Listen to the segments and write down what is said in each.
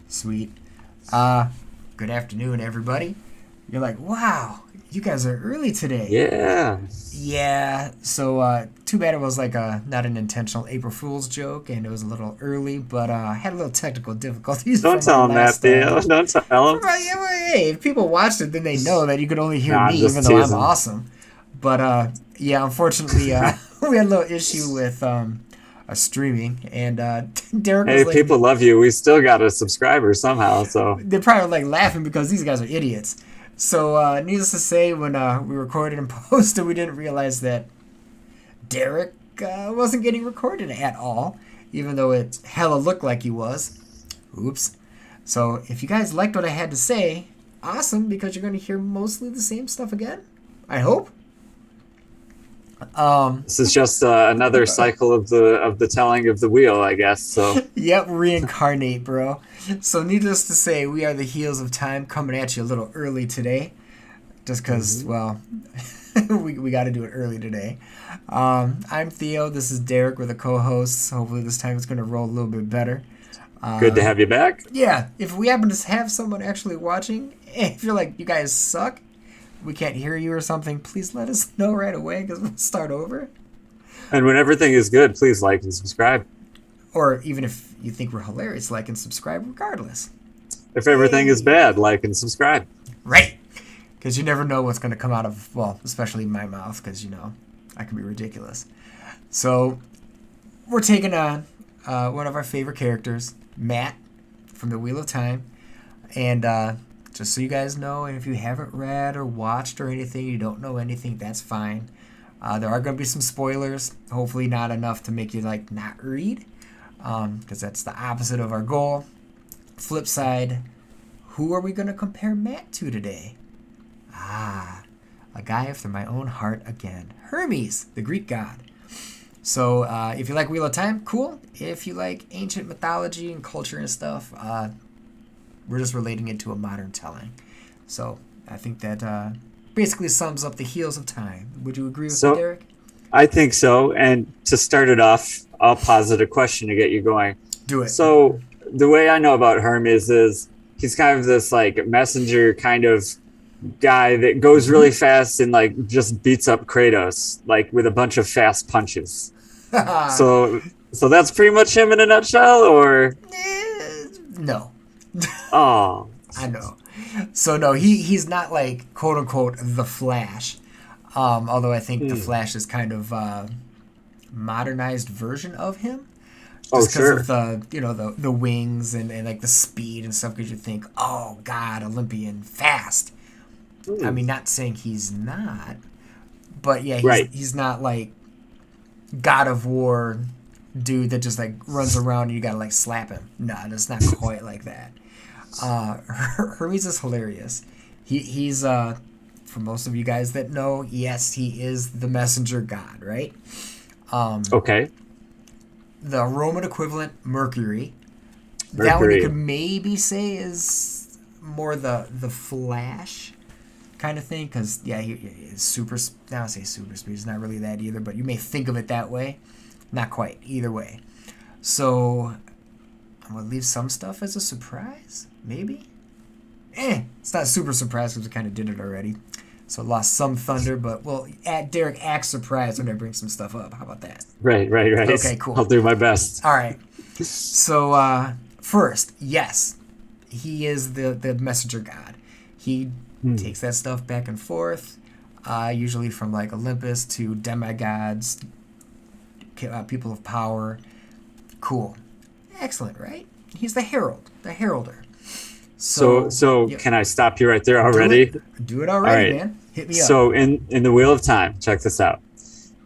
Sweet. Good afternoon, everybody. You're like, wow, you guys are early today. Yeah. Yeah, so too bad it was like not an intentional April Fool's joke, and it was a little early, but I had a little technical difficulties Don't from our tell him that, last. Theo. Don't tell him. From our, yeah, well, hey, if people watched it, then they know that you could only No, hear me, I'm even just though I'm teasing. awesome. But yeah, unfortunately, we had a little issue with streaming, and Derek was Hey, like, people love you. We still got a subscriber somehow, so they're probably like laughing because these guys are idiots. So, needless to say, when we recorded and posted, we didn't realize that Derek wasn't getting recorded at all, even though it hella looked like he was. Oops. So, if you guys liked what I had to say, awesome, because you're going to hear mostly the same stuff again. I hope. this is just another cycle of the telling of the wheel, I guess. So Yep, reincarnate, bro. So, needless to say, we are the Heels of Time coming at you a little early today. Just because, Mhm. well, we got to do it early today. I'm Theo. This is Derek. We're the co-hosts. Hopefully, this time it's going to roll a little bit better. Good to have you back. Yeah, if we happen to have someone actually watching, if you're like, you guys suck, we can't hear you or something, please let us know right away because we'll start over. And when everything is good, please like and subscribe. Or even if you think we're hilarious, like and subscribe regardless. If everything is Hey! bad, like and subscribe. Right! Because you never know what's going to come out of, well, especially my mouth, because, you know, I can be ridiculous. So, we're taking on one of our favorite characters, Matt, from the Wheel of Time. And just so you guys know, and if you haven't read or watched or anything, you don't know anything, that's fine. There are going to be some spoilers. Hopefully not enough to make you, like, not read. Because that's the opposite of our goal. Flip side, who are we going to compare Matt to today? A guy after my own heart again. Hermes, the Greek god. So, if you like Wheel of Time, cool. If you like ancient mythology and culture and stuff, we're just relating it to a modern telling. So, I think that basically sums up the Heels of Time. Would you agree with me, So Derek? I think so. And to start it off, I'll posit a question to get you going. Do it. So the way I know about Hermes is he's kind of this like messenger kind of guy that goes really fast and like just beats up Kratos like with a bunch of fast punches. So so that's pretty much him in a nutshell, or No. oh I know. So no, he's not like quote unquote the Flash. Although I think the Flash is kind of modernized version of him, oh just because of sure. the wings and like the speed and stuff. Because you think, oh God, Olympian fast. I Hmm. mean, not saying he's not, but yeah, Right. he's not like God of War dude that just like runs around and you gotta like slap him. No, it's not quite like that. Hermes is hilarious. He's for most of you guys that know, yes, he is the messenger god, right? Okay. The Roman equivalent, Mercury. That one you could Mercury. maybe say is more the Flash kind of thing, because yeah, he is super. Now I say super speed. It's not really that either, but you may think of it that way. Not quite. Either way. So I'm gonna leave some stuff as a surprise, maybe. It's not super surprise because we kind of did it already. So lost some thunder, but well, Derek acts surprised when I bring some stuff up. How about that? Right. Okay, cool. I'll do my best. All right. So first, yes, he is the messenger god. He Hmm. takes that stuff back and forth, usually from like Olympus to demigods, people of power. Cool, excellent, right? He's the herald, the heralder. So So so yep, can I stop you right there do it, already? do it All already, right. man. Hit me up. So in the Wheel of Time, check this out.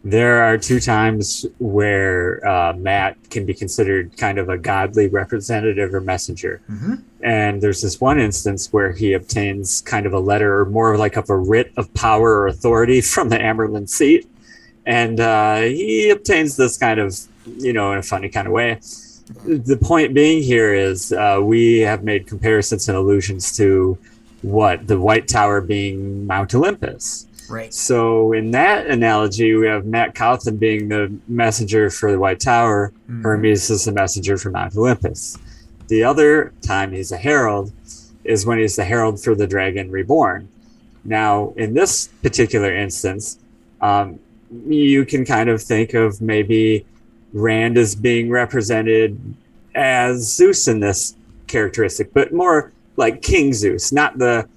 There are two times where Matt can be considered kind of a godly representative or messenger. Mm-hmm. And there's this one instance where he obtains kind of a letter or more like of a writ of power or authority from the Amerlin seat. And he obtains this kind of, in a funny kind of way. The point being here is we have made comparisons and allusions to what the White Tower being Mount Olympus. Right. So in that analogy, we have Matt Cauthos being the messenger for the White Tower. Mm-hmm. Hermes is the messenger for Mount Olympus. The other time he's a herald is when he's the herald for the dragon reborn. Now, in this particular instance, um, you can kind of think of maybe Rand as being represented as Zeus in this characteristic, but more like King Zeus, not the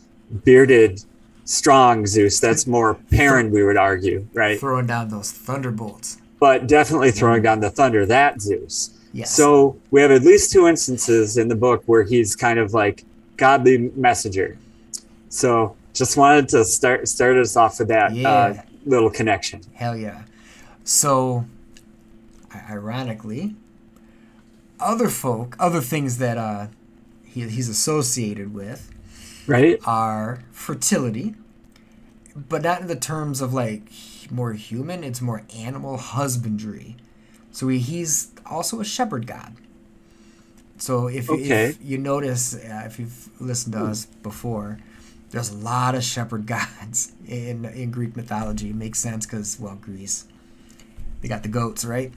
bearded, strong Zeus. That's more Perrin, we would argue, right? Throwing down those thunderbolts. But definitely throwing down the thunder, that Zeus. Yes. So we have at least 2 instances in the book where he's kind of like godly messenger. So just wanted to start us off with that little connection. Hell yeah. So, ironically, other things that he's associated with, right, are fertility, but not in the terms of like more human. It's more animal husbandry. So he's also a shepherd god. So if you notice, if you've listened to us before, there's a lot of shepherd gods in Greek mythology. It makes sense because, well, Greece, they got the goats, right?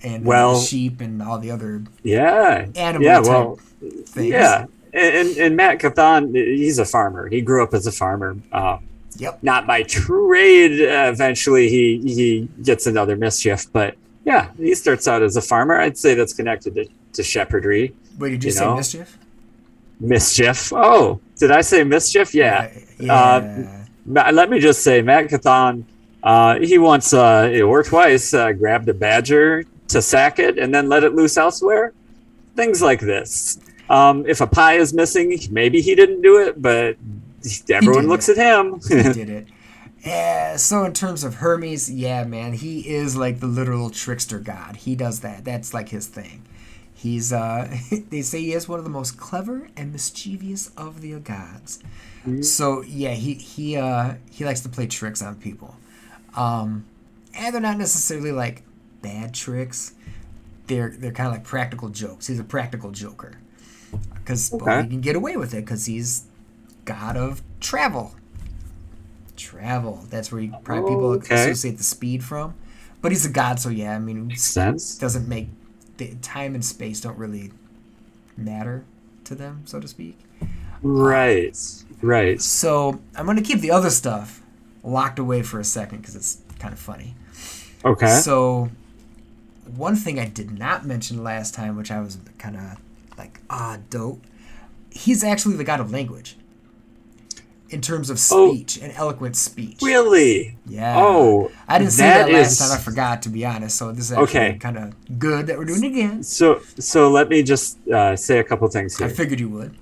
And the sheep and all the other animal type things. Yeah, and Matt Cauthos, he's a farmer. He grew up as a farmer. Yep. Not by trade. Eventually, he gets another mischief, but yeah, he starts out as a farmer. I'd say that's connected to shepherdry. Wait, did you say mischief? Mischief. Oh, did I say mischief? Yeah. Let me just say, Matt Cauthos, he once or twice grabbed a badger to sack it and then let it loose elsewhere. Things like this. If a pie is missing, maybe he didn't do it, but everyone looks at him. He did it. So in terms of Hermes, yeah, man, he is like the literal trickster god. He does that. That's like his thing. He's they say he is one of the most clever and mischievous of the gods. Mm-hmm. So yeah, he likes to play tricks on people. And they're not necessarily like bad tricks. They're kind of like practical jokes. He's a practical joker. Because he can get away with it because he's god of travel. That's where people associate the speed from. But he's a god, so yeah, I mean, makes sense. Doesn't make the time and space don't really matter to them, so to speak. Right. So I'm going to keep the other stuff locked away for a second because it's kind of funny. Okay. So one thing I did not mention last time, which I was kind of like, dope. He's actually the god of language. In terms of speech and eloquent speech. Really? Yeah. Oh, I didn't say that last time. I forgot, to be honest. So this is actually kind of good that we're doing it again. So let me just say a couple things here. I figured you would.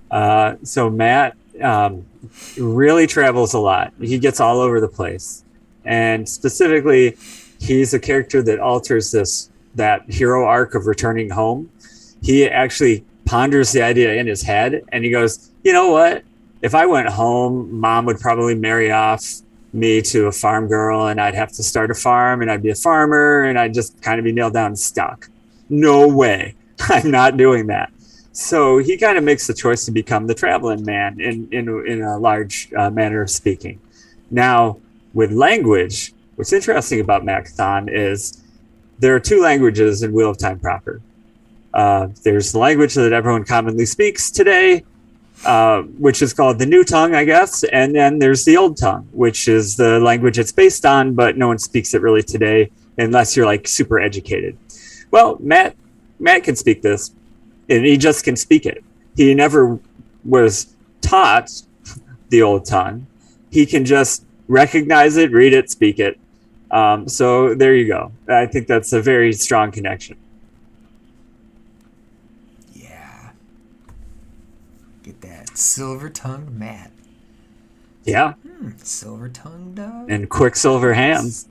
So Matt really travels a lot. He gets all over the place. And specifically, he's a character that alters that hero arc of returning home. He actually ponders the idea in his head, and he goes, you know what? If I went home, Mom would probably marry off me to a farm girl, and I'd have to start a farm, and I'd be a farmer, and I'd just kind of be nailed down and stuck. No way. I'm not doing that. So he kind of makes the choice to become the traveling man in a large manner of speaking. Now, with language, what's interesting about Matt Cauthos is there are 2 languages in Wheel of Time proper. There's the language that everyone commonly speaks today, which is called the New Tongue, I guess. And then there's the Old Tongue, which is the language it's based on, but no one speaks it really today unless you're like super educated. Well, Matt can speak this, and he just can speak it. He never was taught the Old Tongue. He can just recognize it, read it, speak it. So there you go. I think that's a very strong connection. Get that silver-tongued Matt. Yeah. Silver-tongued dog. And quicksilver hands.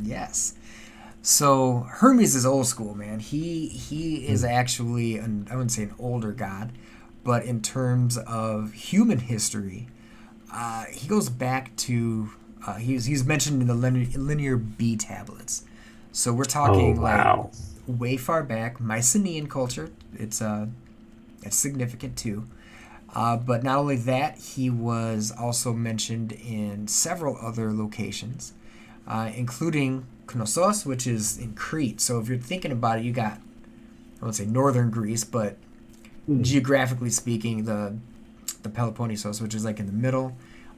Yes. So Hermes is old school, man. He is actually, I wouldn't say an older god, but in terms of human history, he goes back to, he's mentioned in the linear B tablets. So we're talking like way far back, Mycenaean culture. It's significant too. But not only that, he was also mentioned in several other locations, including Cauthos, which is in Crete. So if you're thinking about it, you got, I won't say northern Greece, but geographically speaking, the Peloponnesos, which is like in the middle,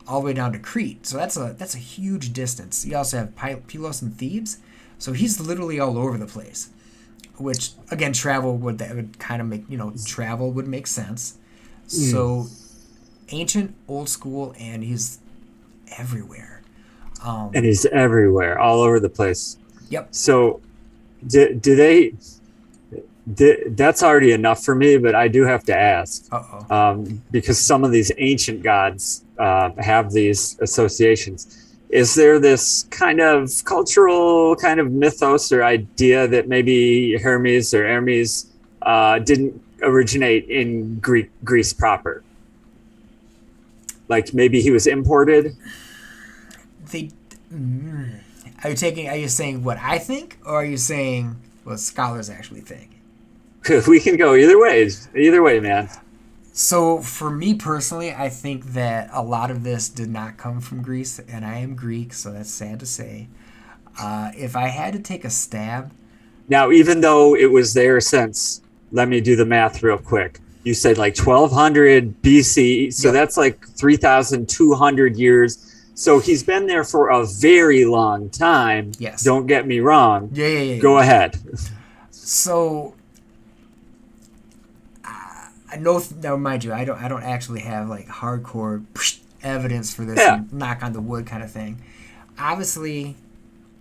all the way down to Crete. So that's a huge distance. You also have Pylos and Thebes, so he's literally all over the place. Which again, travel would kind of make travel would make sense. So ancient, old school, and he's everywhere. And he's everywhere, all over the place. Yep. So, do they? That's already enough for me, but I do have to ask, because some of these ancient gods have these associations. Is there this kind of cultural kind of mythos or idea that maybe Hermes didn't originate in Greece proper? Like maybe he was imported? Are you saying what I think, or are you saying what scholars actually think? We can go either way. Either way, man. So for me personally, I think that a lot of this did not come from Greece, and I am Greek, so that's sad to say. If I had to take a stab... Now, even though it was there since, let me do the math real quick. You said like 1200 BC, so that's like 3,200 years. So he's been there for a very long time. Yes. Don't get me wrong. Yeah. Go ahead. So... I know. Now, mind you, I don't actually have like hardcore evidence for this. Yeah. Knock on the wood kind of thing. Obviously,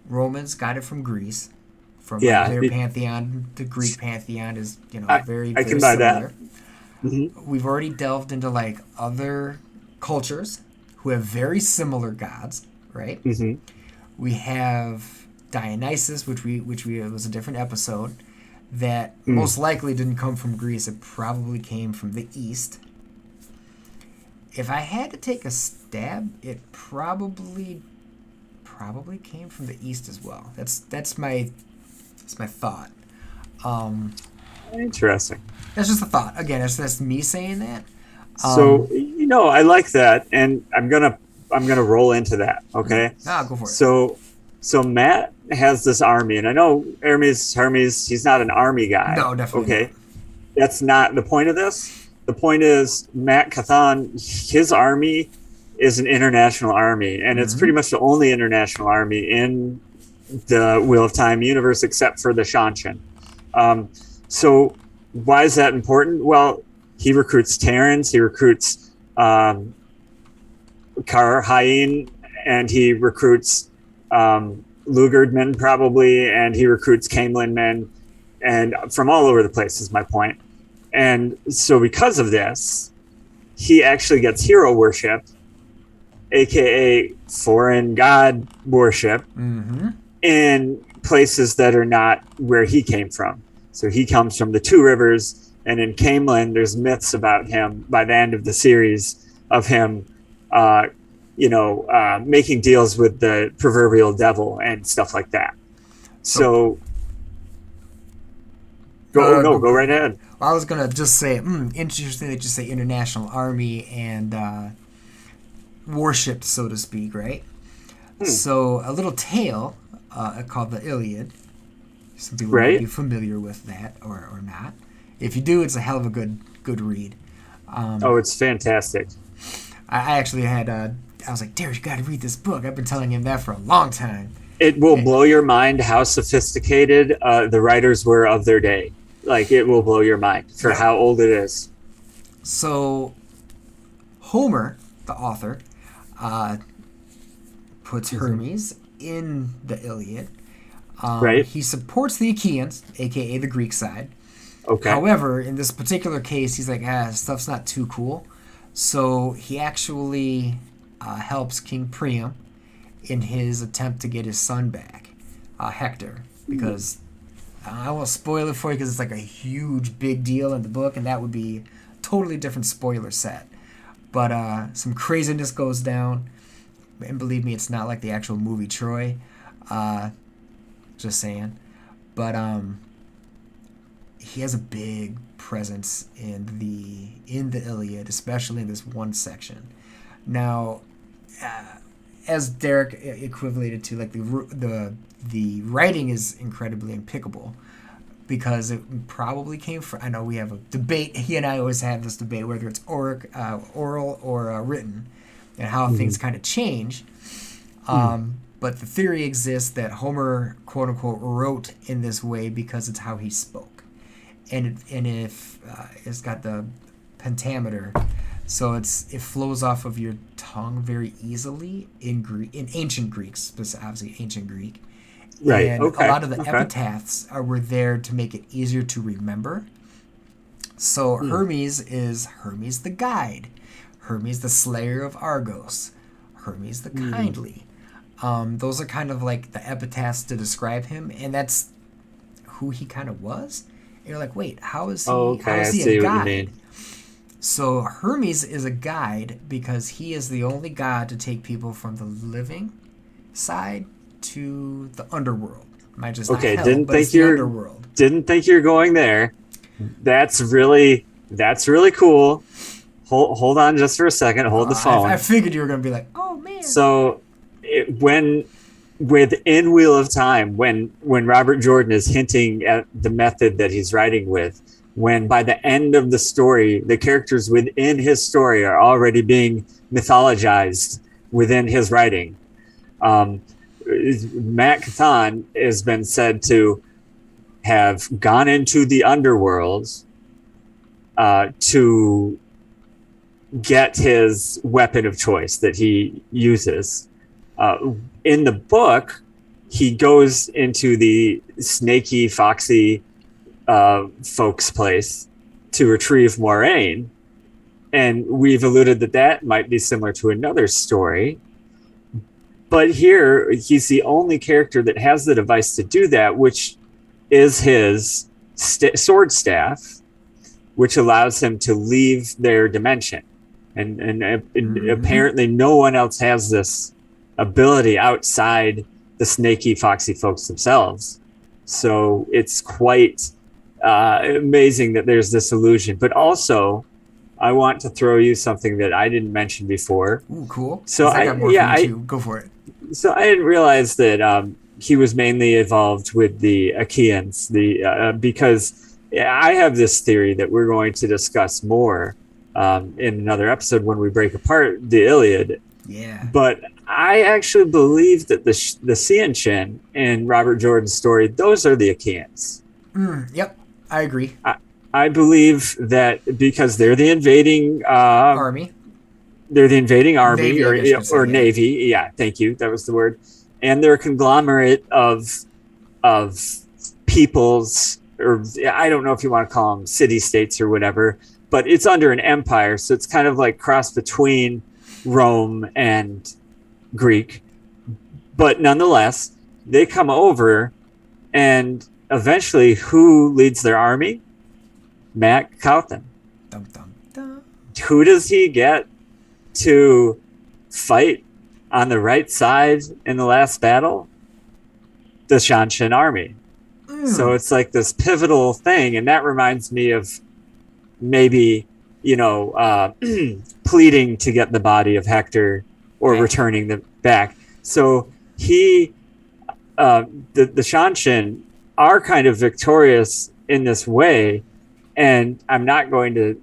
Romans got it from Greece, from their pantheon. The Greek pantheon is very I can very buy similar. that. We've already delved into like other cultures who have very similar gods, right? We have Dionysus, which was a different episode. That most likely didn't come from Greece. It probably came from the East. If I had to take a stab, it probably came from the East as well. That's my thought. Interesting. That's just a thought. Again, that's me saying that. So I like that, and I'm gonna roll into that. Okay. Go for it. So Matt has this army, and I know Hermes, he's not an army guy. No, definitely Okay. That's not the point of this. The point is Matt Cauthon, his army is an international army, and it's pretty much the only international army in the Wheel of Time universe except for the Shanshan. So why is that important? Well, he recruits Terrans, he recruits Karhain, and he recruits Lugard men probably, and he recruits Camelin men, and from all over the place is my point. And so because of this, he actually gets hero worship, aka foreign god worship, in places that are not where he came from. So he comes from the Two Rivers, and in Camelin there's myths about him by the end of the series of him making deals with the proverbial devil and stuff like that. So go right ahead. I was gonna just say, interesting that you say international army and worshipped, so to speak, right? So a little tale called the Iliad. Some people might be familiar with that or not. If you do, it's a hell of a good read. It's fantastic. I actually had I was like, Derek, you got to read this book. I've been telling him that for a long time. It will blow your mind how sophisticated the writers were of their day. Like, it will blow your mind for how old it is. So, Homer, the author, puts Hermes in the Iliad. He supports the Achaeans, a.k.a. the Greek side. Okay. However, in this particular case, he's like, stuff's not too cool. So, he actually helps King Priam in his attempt to get his son back, Hector, because I won't spoil it for you because it's like a huge big deal in the book, and that would be a totally different spoiler set. But some craziness goes down, and believe me, it's not like the actual movie Troy. Just saying. But he has a big presence in the Iliad, especially in this one section. Now, as Derek equivalated to, like the writing is incredibly impeccable, because it probably came from. I know we have a debate. He and I always have this debate whether it's oral or written, and how things kind of change. But the theory exists that Homer, quote unquote, wrote in this way because it's how he spoke, and if it's got the pentameter, so it flows off of your tongue very easily in ancient Greek, obviously ancient Greek. Right. And Okay. a lot of the epitaphs were there to make it easier to remember. So Hermes is Hermes the guide, Hermes the slayer of Argos, Hermes the kindly. Those are kind of like the epitaphs to describe him, and that's who he kind of was. And you're like, wait, how is he? Okay, how is I he see a what you guide? mean. So Hermes is a guide because he is the only god to take people from the living side to the underworld. Might just not hell, didn't but it's think the you're underworld. didn't think you're going there. That's really cool. Hold on just for a second. Hold the phone. I figured you were gonna be like, oh man. So when within Wheel of Time, when Robert Jordan is hinting at the method that he's writing with, when by the end of the story, the characters within his story are already being mythologized within his writing. Matt Cauthon has been said to have gone into the underworld to get his weapon of choice that he uses. In the book, he goes into the snaky, foxy folks' place to retrieve Moraine. And we've alluded that might be similar to another story. But here, he's the only character that has the device to do that, which is his sword staff, which allows him to leave their dimension. And apparently no one else has this ability outside the snaky, foxy folks themselves. So it's quite amazing that there's this illusion. But also, I want to throw you something that I didn't mention before. Ooh, cool. So I got more for you too. Go for it. So I didn't realize that he was mainly involved with the Achaeans, because I have this theory that we're going to discuss more in another episode when we break apart the Iliad. Yeah. But I actually believe that the Seanchin in Robert Jordan's story, those are the Achaeans. Yep, I agree. I believe that because they're the invading army. They're the invading army Navy, or Navy. Yeah, thank you. That was the word. And they're a conglomerate of peoples, or I don't know if you want to call them city-states or whatever, but it's under an empire. So it's kind of like cross between Rome and Greek. But nonetheless, they come over, and eventually who leads their army? Matt Cauthon. Dum, dum, dum. Who does he get to fight on the right side in the last battle? The Seanchin army. So it's like this pivotal thing, and that reminds me of maybe, pleading to get the body of Hector or returning them back. So the Seanchin are kind of victorious in this way, and I'm not going to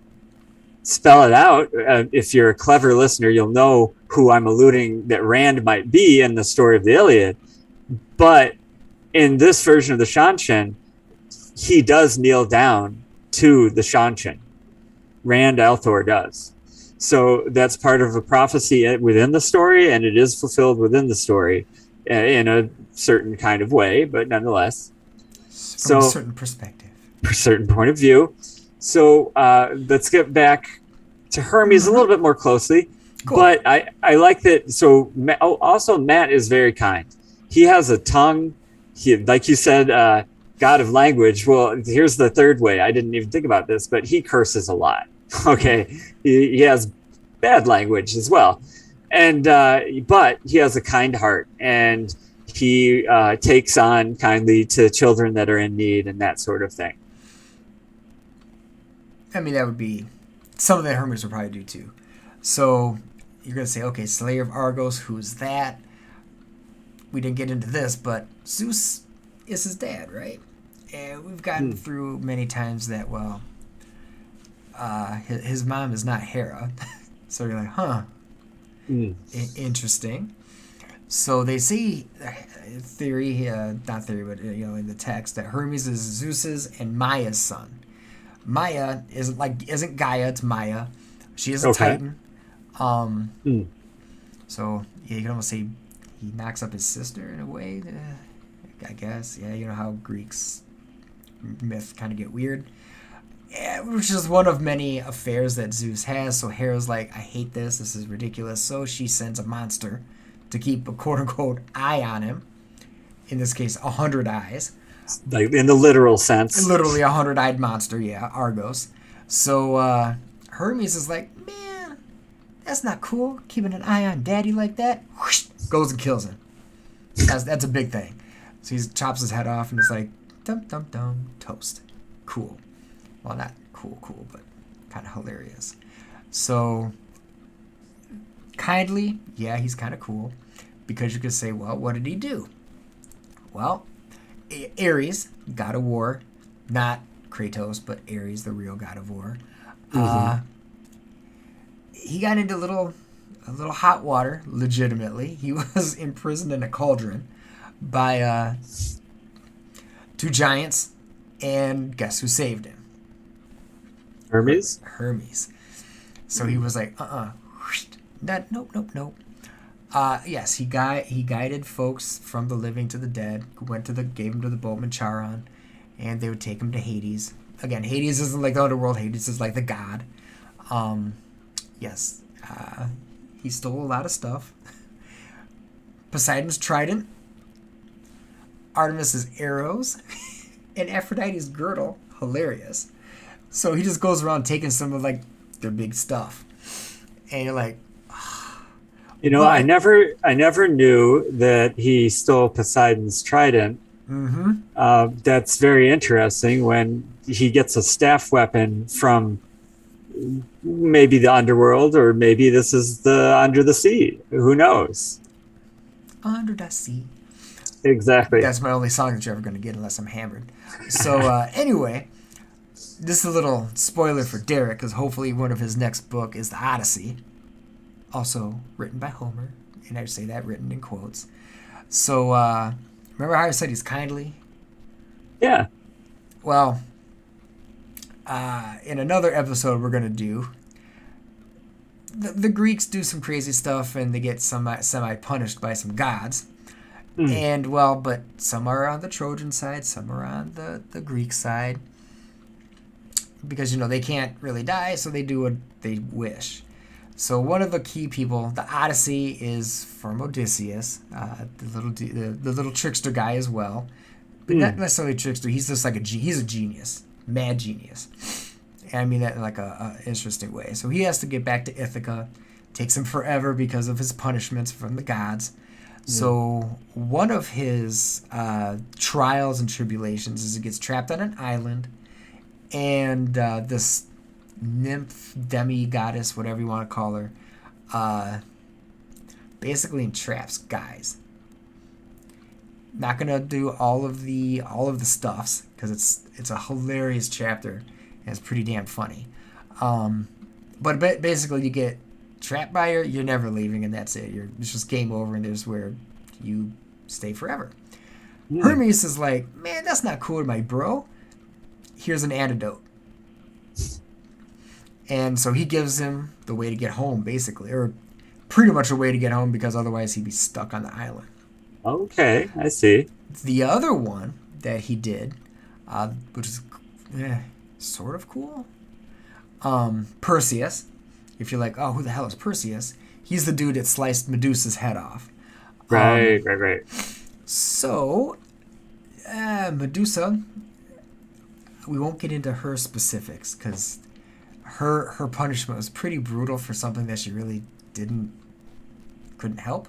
spell it out. If you're a clever listener, you'll know who I'm alluding that Rand might be in the story of the Iliad. But in this version of the Seanchin, he does kneel down to the Seanchin. Rand al'Thor does. So that's part of a prophecy within the story, and it is fulfilled within the story in a certain kind of way, but nonetheless. From a certain perspective. A certain point of view. So let's get back to Hermes a little bit more closely. Cool. But I like that. So also Matt is very kind. He has a tongue. He, like you said, God of language. Well, here's the third way. I didn't even think about this, but he curses a lot. Okay. He has bad language as well. And but he has a kind heart, and he takes on kindly to children that are in need and that sort of thing. I mean, that would be something that Hermes would probably do too. So you're going to say, okay, Slayer of Argos, who's that? We didn't get into this, but Zeus is his dad, right? And we've gotten through many times that, well, his mom is not Hera. So you're like, huh, interesting. So they see theory, not theory, but in the text that Hermes is Zeus's and Maya's son. Maya isn't Gaia, it's Maya. She is a Titan. So yeah, you can almost say he knocks up his sister in a way. I guess, yeah. You know how Greeks myth kind of get weird. Yeah, which is one of many affairs that Zeus has. So Hera's like, I hate this. This is ridiculous. So she sends a monster to keep a quote-unquote eye on him. In this case, 100 eyes. Like in the literal sense. Literally a 100-eyed monster, yeah, Argos. So Hermes is like, man, that's not cool. Keeping an eye on daddy like that. Whoosh, goes and kills him. That's a big thing. So he chops his head off and it's like, dum, dum, dum, toast. Cool. Well, not cool, but kind of hilarious. So, kindly, yeah, he's kind of cool. Because you could say, well, what did he do? Well, Ares, god of war, not Kratos, but Ares, the real god of war. He got into a little hot water, legitimately. He was imprisoned in a cauldron by 2 giants, and guess who saved him? Hermes? Hermes. So he was like, nope. Yes, he guided folks from the living to the dead. Gave him to the boatman Charon, and they would take him to Hades. Again, Hades isn't like the underworld. Hades is like the god. Yes, he stole a lot of stuff. Poseidon's trident, Artemis's arrows, and Aphrodite's girdle. Hilarious. So he just goes around taking some of like their big stuff, and you're like, I never knew that he stole Poseidon's trident. That's very interesting. When he gets a staff weapon from maybe the underworld, or maybe this is the under the sea. Who knows? Under the sea. Exactly. That's my only song that you're ever going to get unless I'm hammered. So anyway, this is a little spoiler for Derek, because hopefully one of his next book is the Odyssey, also written by Homer, and I say that written in quotes. So remember how I said he's kindly? Yeah. Well, in another episode we're going to do, the Greeks do some crazy stuff and they get semi-punished by some gods. And, well, but some are on the Trojan side, some are on the Greek side. Because, they can't really die, so they do what they wish. So one of the key people, the Odyssey, is from Odysseus, the little trickster guy as well. But not necessarily trickster, he's just like he's a genius. Mad genius. And I mean that in like a interesting way. So he has to get back to Ithaca. Takes him forever because of his punishments from the gods. So one of his trials and tribulations is he gets trapped on an island, and this nymph, demi-goddess, whatever you want to call her, basically entraps guys. Not gonna do all of the stuffs because it's a hilarious chapter and it's pretty damn funny. But basically you get trapped by her, you're never leaving, and that's it. It's just game over, and there's where you stay forever. Hermes is like, man, that's not cool, my bro. Here's an antidote. And so he gives him the way to get home, basically, or pretty much a way to get home, because otherwise he'd be stuck on the island. Okay, I see. The other one that he did, which is sort of cool, Perseus. If you're like, oh, who the hell is Perseus? He's the dude that sliced Medusa's head off. Right. So, Medusa, we won't get into her specifics because her punishment was pretty brutal for something that she really couldn't help.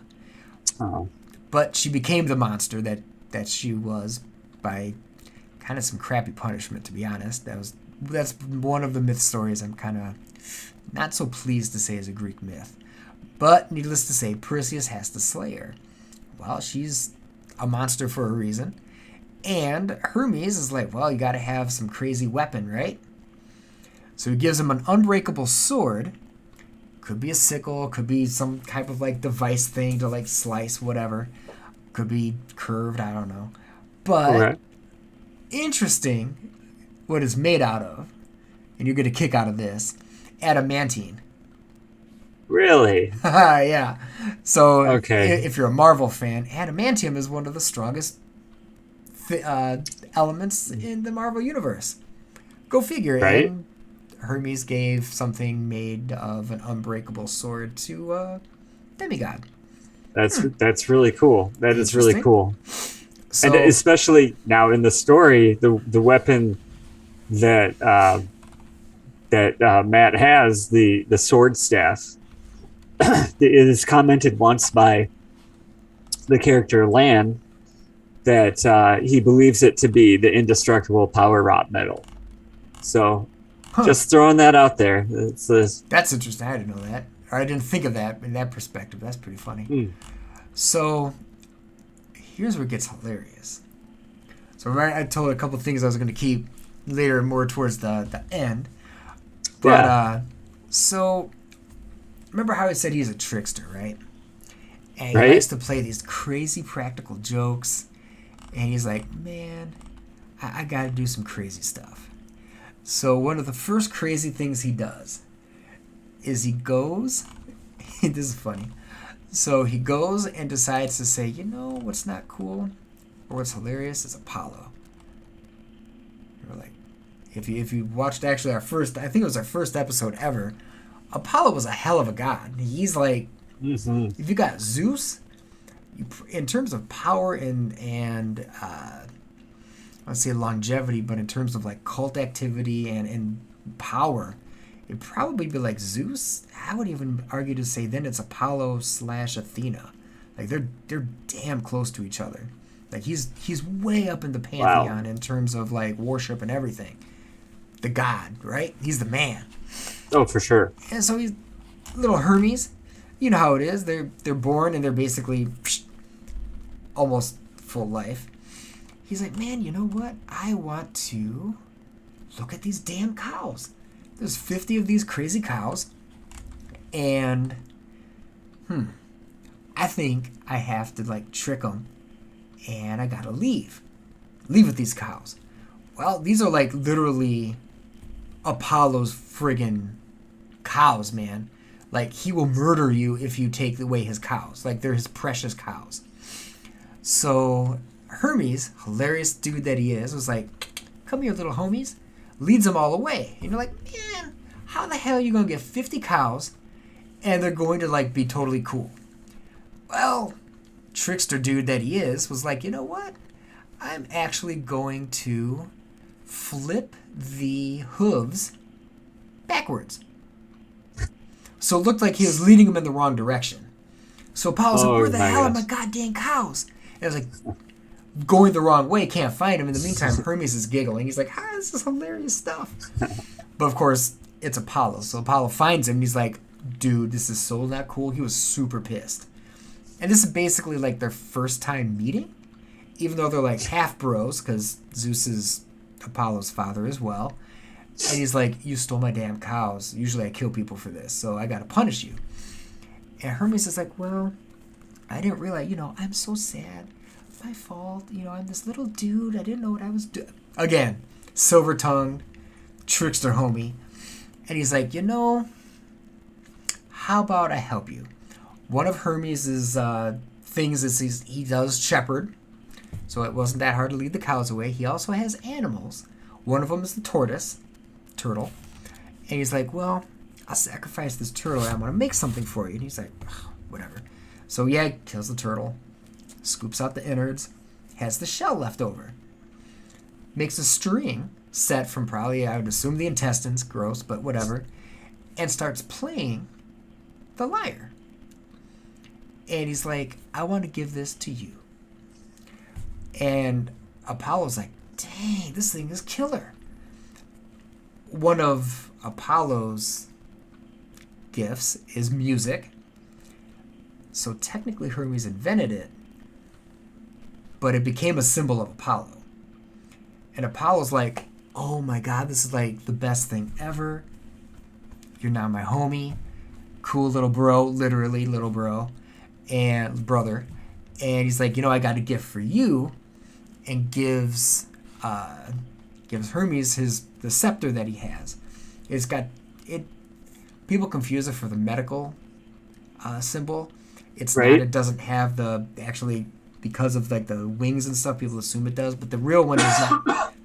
Oh. But she became the monster that she was by kind of some crappy punishment, to be honest. That's one of the myth stories I'm kind of not so pleased to say is a Greek myth. But needless to say, Perseus has to slay her. Well, she's a monster for a reason. And Hermes is like, well, you got to have some crazy weapon, right? So he gives him an unbreakable sword. Could be a sickle, could be some type of like device thing to like slice whatever. Could be curved, I don't know. But Okay. interesting what it's made out of. And you're going to kick out of this. Adamantine. Really? Yeah. So Okay. if you're a Marvel fan, adamantium is one of the strongest th- uh, elements in the Marvel universe. Go figure. Right? And Hermes gave something made of an unbreakable sword to demigod. That's really cool. That is really Interesting. cool. And So, especially now in the story, the weapon that Matt has, the sword staff, it is commented once by the character Lan that he believes it to be the indestructible power rot metal. So huh, just throwing that out there. It's this. that's interesting. I didn't know that. Or I didn't think of that in that perspective. That's pretty funny. So, here's where it gets hilarious. So, right, I told a couple things I was going to keep later, more towards the end. But, Yeah. so, remember how I said he's a trickster, right? And he likes Right. to play these crazy practical jokes. And he's like, man, I got to do some crazy stuff. So one of the first crazy things he does is he goes, this is funny. So he goes and decides to say, you know what's not cool or what's hilarious is Apollo. We're like, if you watched actually our first, I think it was our first episode ever, Apollo was a hell of a god. He's like, Hmm. if you got Zeus, in terms of power and let's say longevity, but in terms of like cult activity and power, it'd probably be like Zeus. I would even argue to say then it's Apollo slash Athena. Like they're damn close to each other. Like he's way up in the Wow. pantheon in terms of like worship and everything. The god, right? He's the man. Oh, for sure. And so he's little Hermes. You know how it is. They're born and they're basically almost full life. He's like, man, you know what? I want to look at these damn cows. There's 50 of these crazy cows, and I think I have to like trick them, and I gotta leave with these cows. Well, these are like literally Apollo's friggin' cows, man. Like he will murder you if you take away his cows. Like they're his precious cows. So Hermes, hilarious dude that he is, was like, come here, little homies. Leads them all away. And you're like, man, how the hell are you going to get 50 cows and they're going to like be totally cool? Well, trickster dude that he is was like, you know what? I'm actually going to flip the hooves backwards. So it looked like he was leading them in the wrong direction. So Apollo's like, Oh where the my hell are gosh. my goddamn cows? And I was like, going the wrong way, can't find him. In the meantime, Hermes is giggling. He's like, this is hilarious stuff. But of course, it's Apollo. So Apollo finds him and he's like, dude, this is so not cool. He was super pissed. And this is basically like their first time meeting, even though they're like half bros, because Zeus is Apollo's father as well. And he's like, you stole my damn cows. Usually I kill people for this, so I gotta punish you. And Hermes is like, well, I didn't realize, I'm so sad. My fault. I'm this little dude. I didn't know what I was doing. Again, silver tongued, trickster homie. And he's like, how about I help you? One of Hermes' things is he does shepherd. So it wasn't that hard to lead the cows away. He also has animals. One of them is the turtle. And he's like, well, I'll sacrifice this turtle and I'm going to make something for you. And he's like, whatever. So yeah, kills the turtle, scoops out the innards, has the shell left over, makes a string set from probably, I would assume, the intestines, gross, but whatever, and starts playing the lyre. And he's like, I want to give this to you. And Apollo's like, dang, this thing is killer. One of Apollo's gifts is music. So technically Hermes invented it, but it became a symbol of Apollo. And Apollo's like, oh my God, this is like the best thing ever. You're now my homie. Cool little bro, literally little bro and brother. And he's like, I got a gift for you, and gives Hermes the scepter that he has. It's got it. People confuse it for the medical symbol. It's Right. not. It doesn't have actually, because of like the wings and stuff. People assume it does, but the real one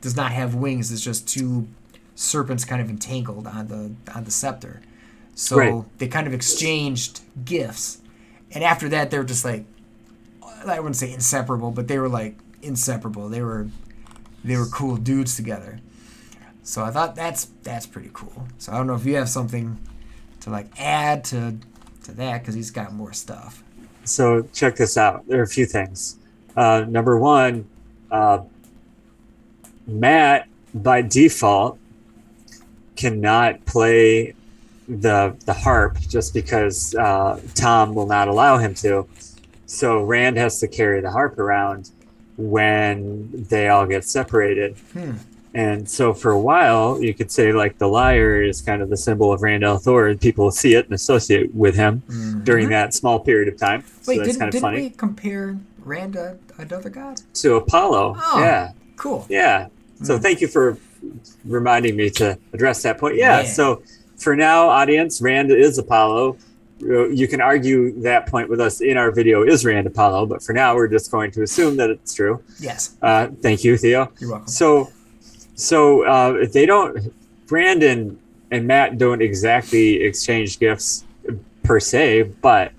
does not have wings. It's just two serpents kind of entangled on the scepter. So Right. they kind of exchanged gifts, and after that, they're just like, I wouldn't say inseparable, but they were like inseparable. They were cool dudes together. So I thought that's pretty cool. So I don't know if you have something to like add to that, because he's got more stuff. So check this out. There are a few things. Number one, Matt by default cannot play the harp just because Tom will not allow him to. So Rand has to carry the harp around when they all get separated. And so for a while, you could say like the lyre is kind of the symbol of Rand al'Thor, and people see it and associate with him during that small period of time. So Wait, that's kind of didn't funny. we compare Rand to another god? To Apollo. Oh, yeah. Cool. Yeah. So thank you for reminding me to address that point. Yeah. So for now, audience, Rand is Apollo. You can argue that point with us in our video, is Rand Apollo, but for now, we're just going to assume that it's true. Yes. Thank you, Theo. You're welcome. So they don't, Rand and Matt don't exactly exchange gifts per se, but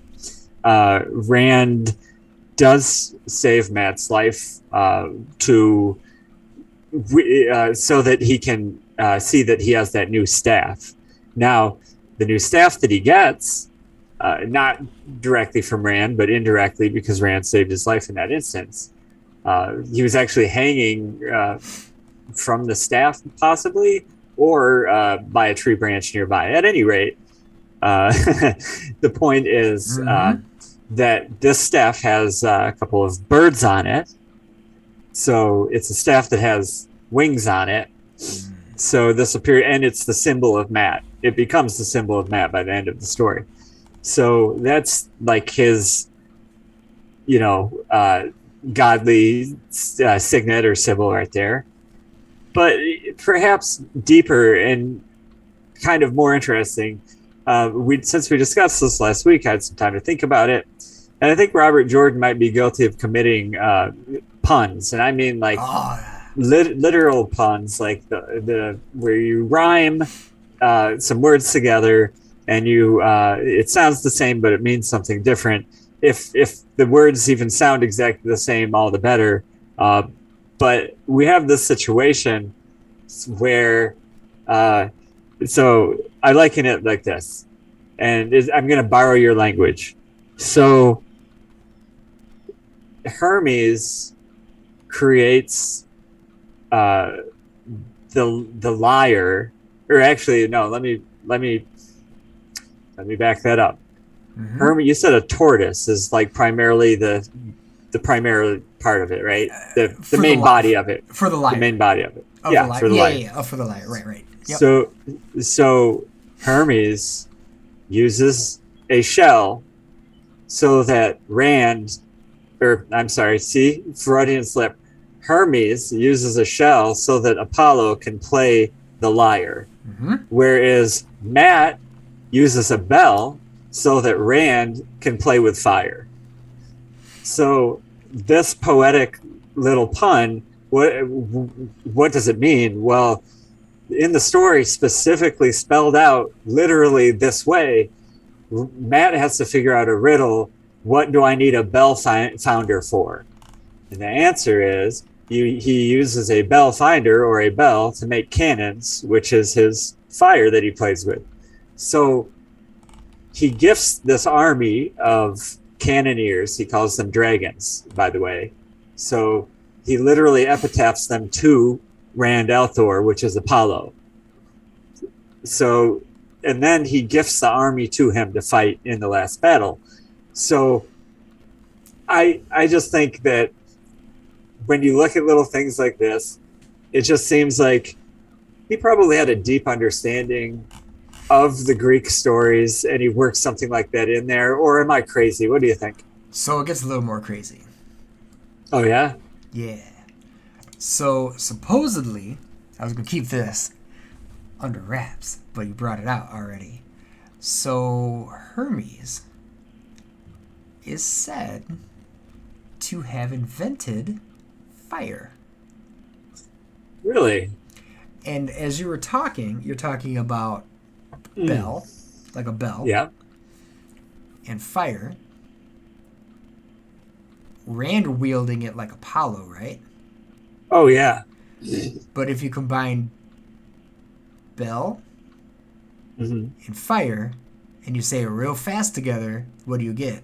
Rand does save Matt's life so that he can see that he has that new staff. Now, the new staff that he gets, not directly from Rand, but indirectly because Rand saved his life in that instance. He was actually hanging from the staff, possibly, or by a tree branch nearby. At any rate, the point is that this staff has a couple of birds on it. So it's a staff that has wings on it. So this appears, and it's the symbol of Matt. It becomes the symbol of Matt by the end of the story. So that's like his, godly signet or symbol right there. But perhaps deeper and kind of more interesting, since we discussed this last week, I had some time to think about it. And I think Robert Jordan might be guilty of committing puns. And I mean like literal puns, like the where you rhyme some words together and it sounds the same, but it means something different. If the words even sound exactly the same, all the better. But we have this situation where, so I liken it like this, and I'm going to borrow your language. So Hermes creates the lyre, or actually, no, let me back that up. Hermes, you said a tortoise is like primarily the primary part of it, right? The main body of it. For the lyre. The main body of it. For the lyre. Yeah. Oh, for the lyre. Right. Yep. So Hermes uses a shell so that Freudian slip. Hermes uses a shell so that Apollo can play the lyre. Whereas Matt uses a bell so that Rand can play with fire. So this poetic little pun, what does it mean? Well, in the story specifically spelled out literally this way, Matt has to figure out a riddle. What do I need a bell founder for? And the answer is he uses a bell finder or a bell to make cannons, which is his fire that he plays with. So he gifts this army of cannoneers. He calls them dragons, by the way. So he literally epitaphs them to Rand al'Thor, which is Apollo. So, and then he gifts the army to him to fight in the last battle. So I just think that when you look at little things like this, it just seems like he probably had a deep understanding of the Greek stories and he worked something like that in there. Or am I crazy? What do you think? So it gets a little more crazy. Oh, yeah? Yeah. So supposedly, I was going to keep this under wraps, but you brought it out already. So Hermes is said to have invented fire. Really? And as you were talking, you're talking about bell, like a bell, Yeah. and fire. Rand wielding it like Apollo, right? Oh, yeah. But if you combine bell Mm-hmm. and fire, and you say it real fast together, what do you get?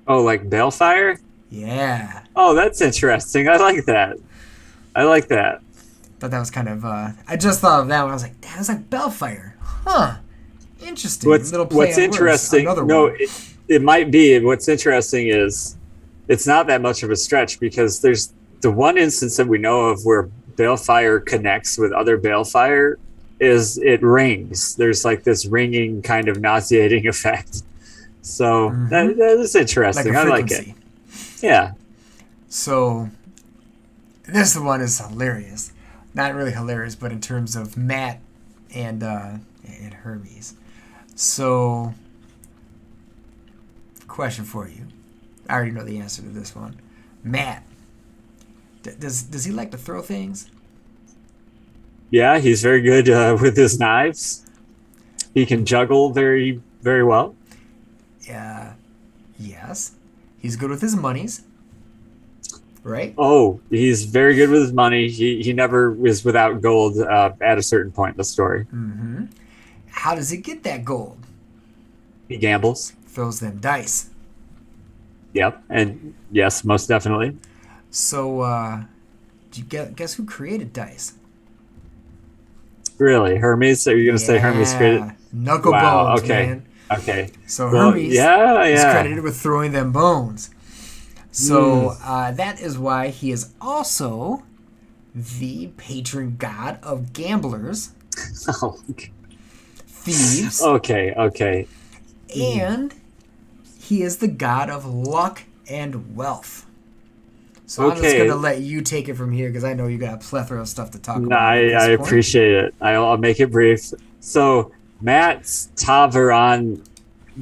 Oh, like Balefire? Yeah. Oh, that's interesting. I like that. I like that. Thought that was kind of, I just thought of that when I was like, that was like Bellfire. Huh. Interesting. What's Little play what's on words. interesting? Another No, one. it might be. What's interesting is it's not that much of a stretch because there's the one instance that we know of where Balefire connects with other Balefire is it rings. There's like this ringing kind of nauseating effect. So that is Like interesting. a I like it. frequency. Yeah. So, this one is hilarious. Not really hilarious, but in terms of Matt and Hermes. So, question for you. I already know the answer to this one. Matt, does he like to throw things? Yeah, he's very good with his knives. He can juggle very, very well. Yes. He's good with his monies, right? Oh, he's very good with his money. He never is without gold at a certain point in the story. Mm-hmm. How does he get that gold? He gambles. Throws them dice. Yep. And yes, most definitely. So, do you guess who created dice? Really? Hermes? Are you going to say Hermes created? Knuckle Wow. bones, Okay. man. Okay. So Well, Hermes yeah. is credited with throwing them bones. So that is why he is also the patron god of gamblers, Oh, thieves, okay. and he is the god of luck and wealth. So I'm just Okay. going to let you take it from here because I know you got a plethora of stuff to talk No, about. at this I point. appreciate it. I'll make it brief. So Matt's Taveron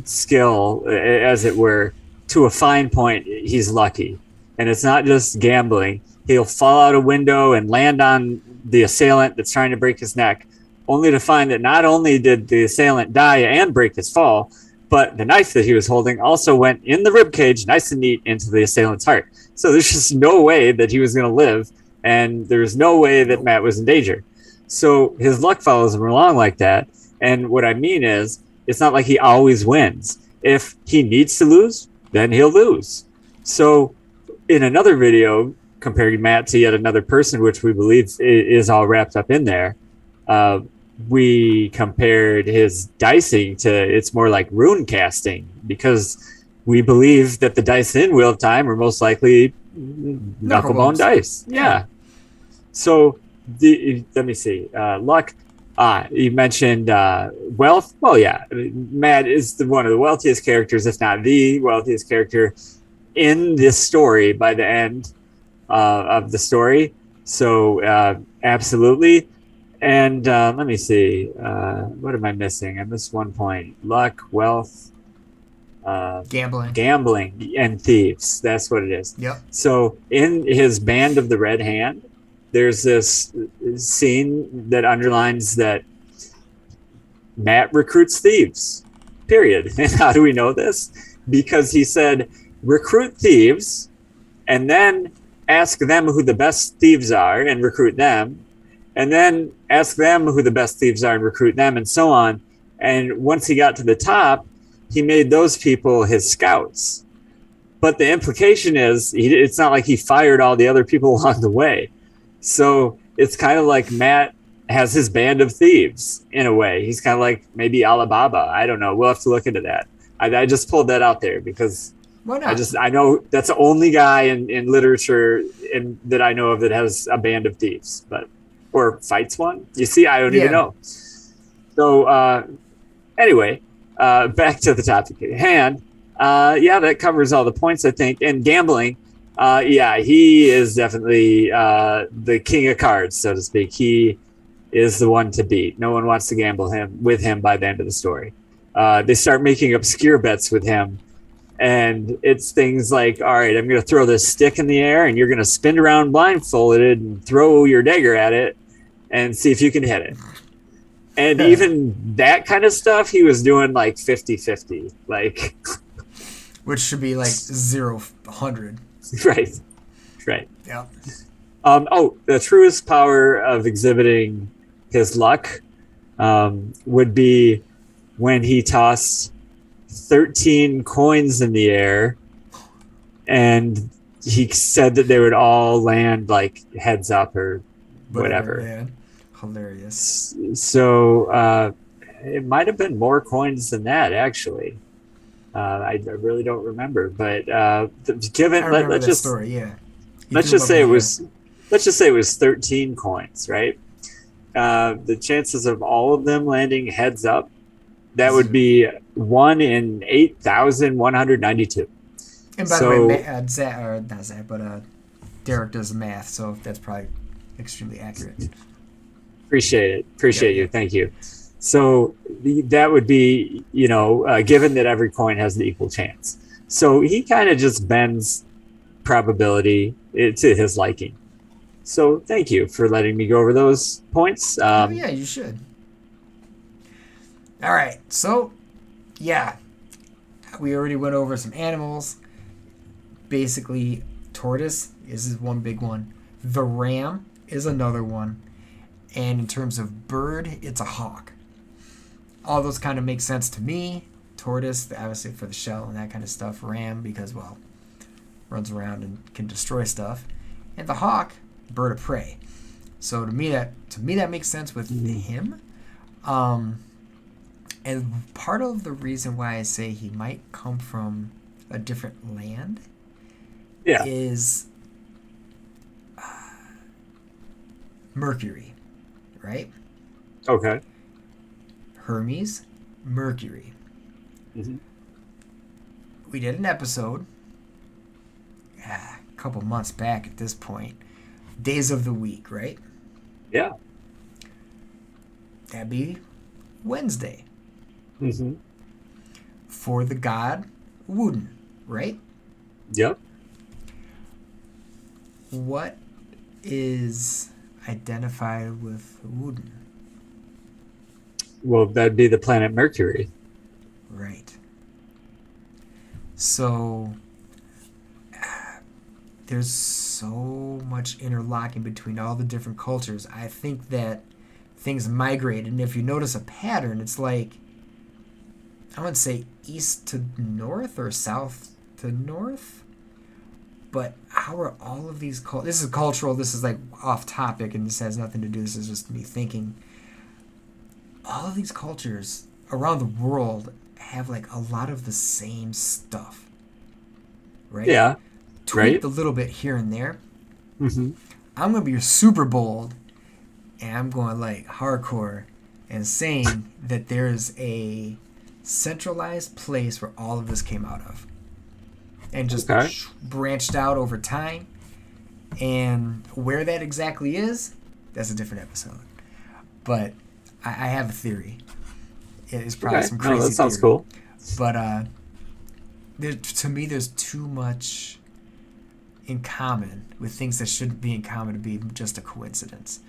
skill, as it were, to a fine point, he's lucky. And it's not just gambling. He'll fall out a window and land on the assailant that's trying to break his neck, only to find that not only did the assailant die and break his fall, but the knife that he was holding also went in the ribcage, nice and neat, into the assailant's heart. So there's just no way that he was going to live, and there's no way that Matt was in danger. So his luck follows him along like that. And what I mean is, it's not like he always wins. If he needs to lose, then he'll lose. So in another video, comparing Matt to yet another person, which we believe is all wrapped up in there, we compared his dicing to, it's more like rune casting, because we believe that the dice in Wheel of Time are most likely knucklebone dice. Yeah. So let me see. Luck. You mentioned wealth. Well, yeah. Matt is one of the wealthiest characters, if not the wealthiest character in this story by the end of the story. So absolutely. And let me see. What am I missing? I missed one point. Luck, wealth, gambling, and thieves. That's what it is. Yep. So in his Band of the Red Hand, there's this scene that underlines that Matt recruits thieves, period. And how do we know this? Because he said, recruit thieves and then ask them who the best thieves are and recruit them. And then ask them who the best thieves are and recruit them, and so on. And once he got to the top, he made those people his scouts. But the implication is, it's not like he fired all the other people along the way. So it's kind of like Matt has his band of thieves in a way. He's kind of like maybe Alibaba. I don't know. We'll have to look into that. I just pulled that out there because Why not? I know that's the only guy in literature that I know of that has a band of thieves. But or fights one. You see, I don't even Yeah. know. So anyway, back to the topic at hand. Yeah, that covers all the points, I think. And gambling, yeah, he is definitely the king of cards, so to speak. He is the one to beat. No one wants to gamble with him by the end of the story. They start making obscure bets with him, and it's things like, all right, I'm going to throw this stick in the air, and you're going to spin around blindfolded and throw your dagger at it and see if you can hit it. And even that kind of stuff, he was doing like 50-50. Like, which should be like 0-100. right. Yeah. The truest power of exhibiting his luck would be when he tossed 13 coins in the air, and he said that they would all land like heads up or whatever. Man. Hilarious. So it might have been more coins than that, actually. I really don't remember, but given let's just story, yeah. Let's just say it was 13 coins, right? The chances of all of them landing heads up, that would be 1 in 8,192. And by the way, Derek does the math, so that's probably extremely accurate. Appreciate you. Thank you. So that would be, given that every coin has an equal chance. So he kind of just bends probability to his liking. So thank you for letting me go over those points. Yeah, you should. All right. So, yeah, we already went over some animals. Basically, tortoise is one big one. The ram is another one. And in terms of bird, it's a hawk. All those kind of make sense to me. Tortoise, obviously for the shell and that kind of stuff. Ram, because, well, runs around and can destroy stuff. And the hawk, bird of prey. So to me that makes sense with him. And part of the reason why I say he might come from a different land is Mercury, right? Okay. Hermes, Mercury. Mm-hmm. We did an episode a couple months back at this point. Days of the week, right? Yeah. That'd be Wednesday. Mm-hmm. For the god Woden, right? Yep. What is identified with Woden? Well, that'd be the planet Mercury. Right. So there's so much interlocking between all the different cultures. I think that things migrate, and if you notice a pattern, it's like, I wouldn't say east to north or south to north, but how are all of these this is cultural, this is like off topic, and this has nothing to do, this is just me thinking. All of these cultures around the world have like a lot of the same stuff, right? Yeah. Tweaked a little bit here and there. Mm-hmm. I'm going to be super bold, and I'm going like hardcore and saying that there's a centralized place where all of this came out of. And just branched out over time. And where that exactly is, that's a different episode. But I have a theory. It is probably some crazy that sounds theory. cool. But to me, there's too much in common with things that shouldn't be in common to be just a coincidence.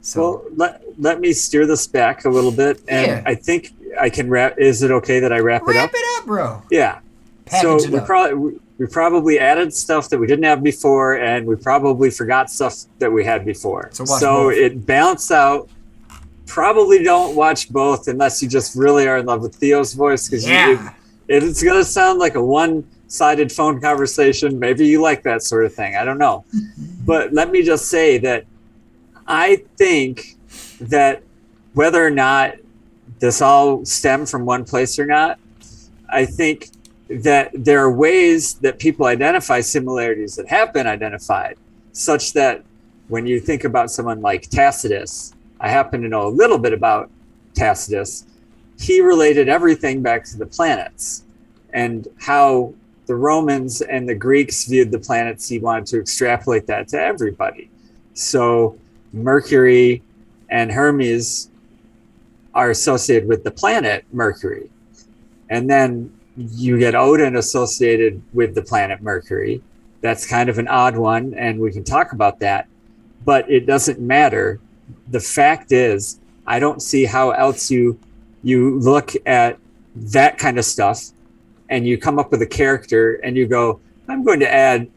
So, well, let me steer this back a little bit, and I think I can wrap. Is it okay that I wrap it up? Wrap it up, bro. Yeah. Package it up. We probably added stuff that we didn't have before, and we probably forgot stuff that we had before. So it balanced out. Probably don't watch both unless you just really are in love with Theo's voice, because it's going to sound like a one-sided phone conversation. Maybe you like that sort of thing. I don't know. But let me just say that I think that whether or not this all stemmed from one place or not, I think that there are ways that people identify similarities that have been identified, such that when you think about someone like Tacitus, I happen to know a little bit about Tacitus. He related everything back to the planets and how the Romans and the Greeks viewed the planets. He wanted to extrapolate that to everybody. So Mercury and Hermes are associated with the planet Mercury. And then you get Odin associated with the planet Mercury. That's kind of an odd one, and we can talk about that, but it doesn't matter. The fact is, I don't see how else you look at that kind of stuff and you come up with a character and you go, I'm going to add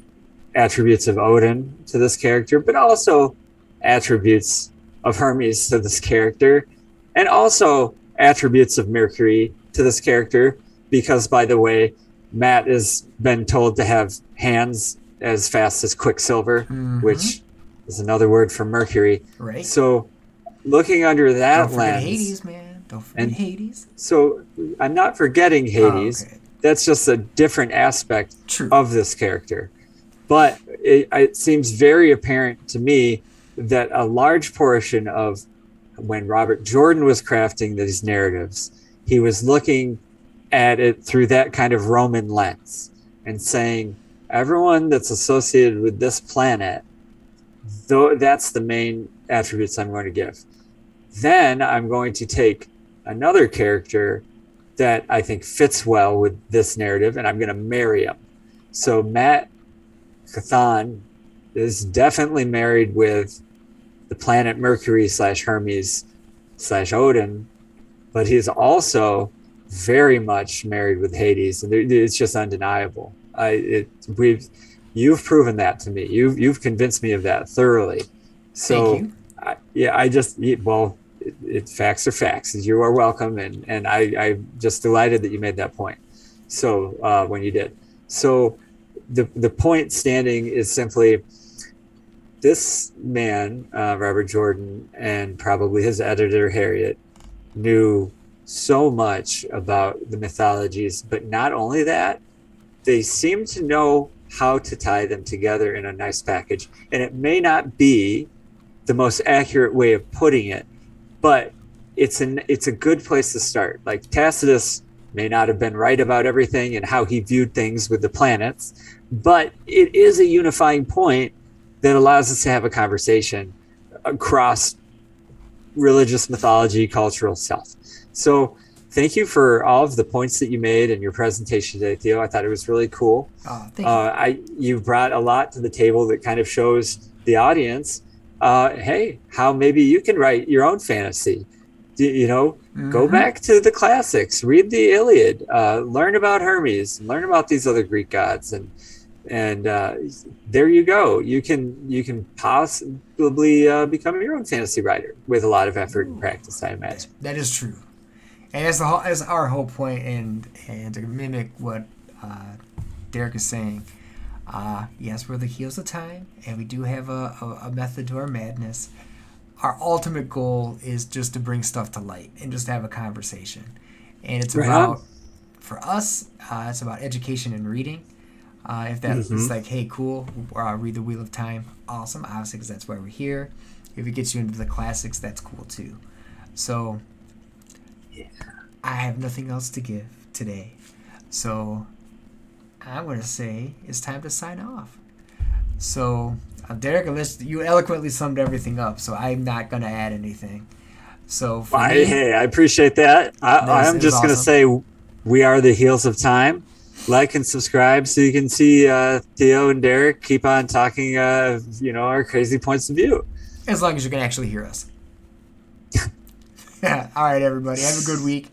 attributes of Odin to this character, but also attributes of Hermes to this character, and also attributes of Mercury to this character, because, by the way, Matt has been told to have hands as fast as Quicksilver, which is another word for Mercury. Right. So looking under that Don't forget lens... Hades, man. Don't forget Hades. So I'm not forgetting Hades. Okay. That's just a different aspect True. of this character. But it seems very apparent to me that a large portion of when Robert Jordan was crafting these narratives, he was looking at it through that kind of Roman lens and saying, everyone that's associated with this planet, though, that's the main attributes I'm going to give. Then I'm going to take another character that I think fits well with this narrative, and I'm going to marry him. So Matt Cauthos is definitely married with the planet Mercury / Hermes / Odin, but he's also very much married with Hades, and it's just undeniable. You've proven that to me. You've convinced me of that thoroughly. So, thank you. Facts are facts. You are welcome, and I'm just delighted that you made that point. So when you did, so the point standing is simply this man, Robert Jordan, and probably his editor Harriet, knew so much about the mythologies, but not only that, they seem to know how to tie them together in a nice package. And it may not be the most accurate way of putting it, but it's a good place to start. Like Tacitus may not have been right about everything and how he viewed things with the planets, but it is a unifying point that allows us to have a conversation across religious mythology, cultural stuff. So thank you for all of the points that you made in your presentation today, Theo. I thought it was really cool. Thank you. You brought a lot to the table that kind of shows the audience, hey, how maybe you can write your own fantasy. Go back to the classics, read the Iliad, learn about Hermes, learn about these other Greek gods, and there you go. You can possibly become your own fantasy writer with a lot of effort and practice, I imagine. That is true. And as our whole point, and to mimic what Derek is saying, yes, we're the heels of time, and we do have a method to our madness. Our ultimate goal is just to bring stuff to light and just have a conversation. And it's about, for us, it's about education and reading. If that is like, hey, cool, read the Wheel of Time, awesome, obviously, because that's why we're here. If it gets you into the classics, that's cool too. So I have nothing else to give today. So I'm going to say it's time to sign off. So, Derek, you eloquently summed everything up, so I'm not going to add anything. So, hey, I appreciate that. I'm just going to say we are the Heels of Time. Like and subscribe so you can see Theo and Derek keep on talking, our crazy points of view. As long as you can actually hear us. All right, everybody. Have a good week.